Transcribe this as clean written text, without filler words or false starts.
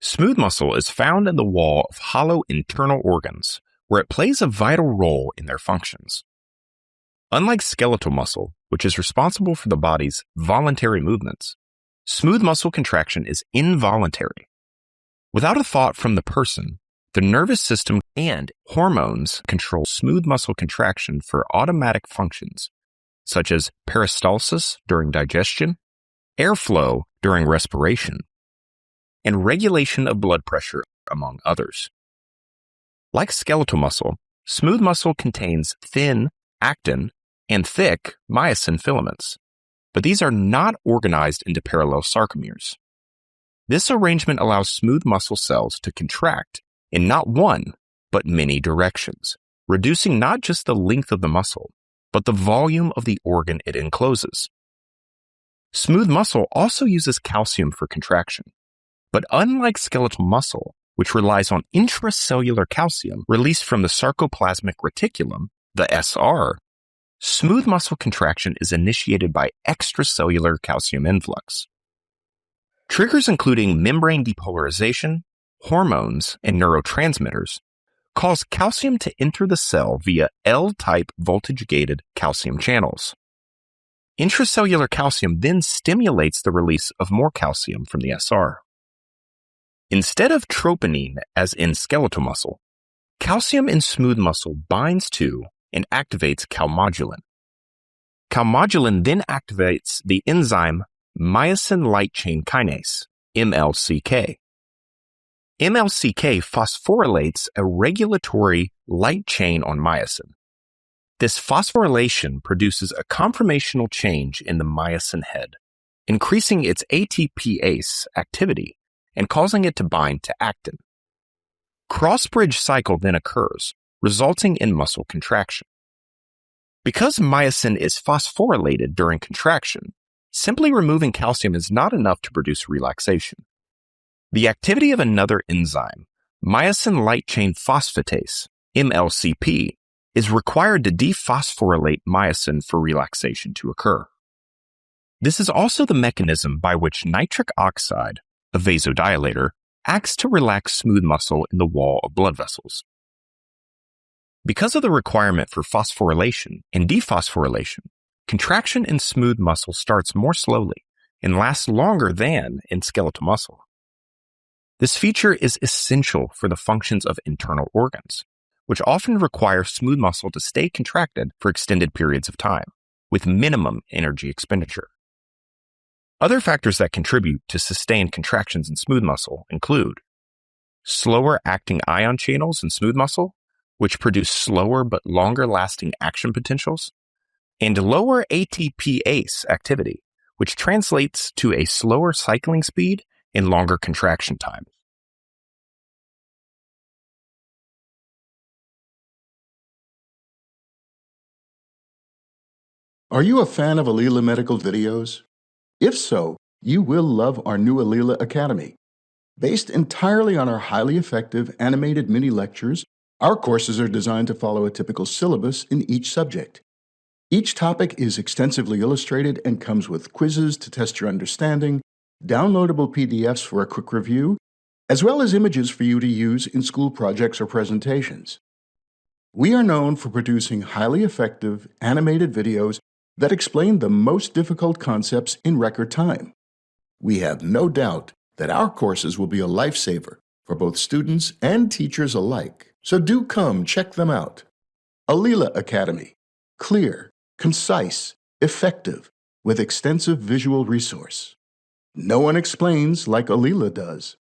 Smooth muscle is found in the wall of hollow internal organs, where it plays a vital role in their functions. Unlike skeletal muscle, which is responsible for the body's voluntary movements, smooth muscle contraction is involuntary. Without a thought from the person, the nervous system and hormones control smooth muscle contraction for automatic functions, such as peristalsis during digestion, airflow during respiration, and regulation of blood pressure, among others. Like skeletal muscle, smooth muscle contains thin actin and thick myosin filaments, but these are not organized into parallel sarcomeres. This arrangement allows smooth muscle cells to contract in not one, but many directions, reducing not just the length of the muscle, but the volume of the organ it encloses. Smooth muscle also uses calcium for contraction, but unlike skeletal muscle, which relies on intracellular calcium released from the sarcoplasmic reticulum, the SR, smooth muscle contraction is initiated by extracellular calcium influx. Triggers including membrane depolarization, hormones, and neurotransmitters cause calcium to enter the cell via L-type voltage-gated calcium channels. Intracellular calcium then stimulates the release of more calcium from the SR. Instead of troponin, as in skeletal muscle, calcium in smooth muscle binds to and activates calmodulin. Calmodulin then activates the enzyme myosin light chain kinase, MLCK. MLCK phosphorylates a regulatory light chain on myosin. This phosphorylation produces a conformational change in the myosin head, increasing its ATPase activity and causing it to bind to actin. Cross-bridge cycle then occurs, resulting in muscle contraction. Because myosin is phosphorylated during contraction, simply removing calcium is not enough to produce relaxation. The activity of another enzyme, myosin light chain phosphatase, MLCP, is required to dephosphorylate myosin for relaxation to occur. This is also the mechanism by which nitric oxide, a vasodilator, acts to relax smooth muscle in the wall of blood vessels. Because of the requirement for phosphorylation and dephosphorylation, contraction in smooth muscle starts more slowly and lasts longer than in skeletal muscle. This feature is essential for the functions of internal organs, which often require smooth muscle to stay contracted for extended periods of time, with minimum energy expenditure. Other factors that contribute to sustained contractions in smooth muscle include slower acting ion channels in smooth muscle, which produce slower but longer-lasting action potentials, and lower ATPase activity, which translates to a slower cycling speed and longer contraction time. Are you a fan of Alila Medical videos? If so, you will love our new Alila Academy. Based entirely on our highly effective animated mini lectures, our courses are designed to follow a typical syllabus in each subject. Each topic is extensively illustrated and comes with quizzes to test your understanding, downloadable PDFs for a quick review, as well as images for you to use in school projects or presentations. We are known for producing highly effective animated videos that explain the most difficult concepts in record time. We have no doubt that our courses will be a lifesaver for both students and teachers alike, so do come check them out. Alila Academy. Clear, concise, effective, with extensive visual resource. No one explains like Alila does.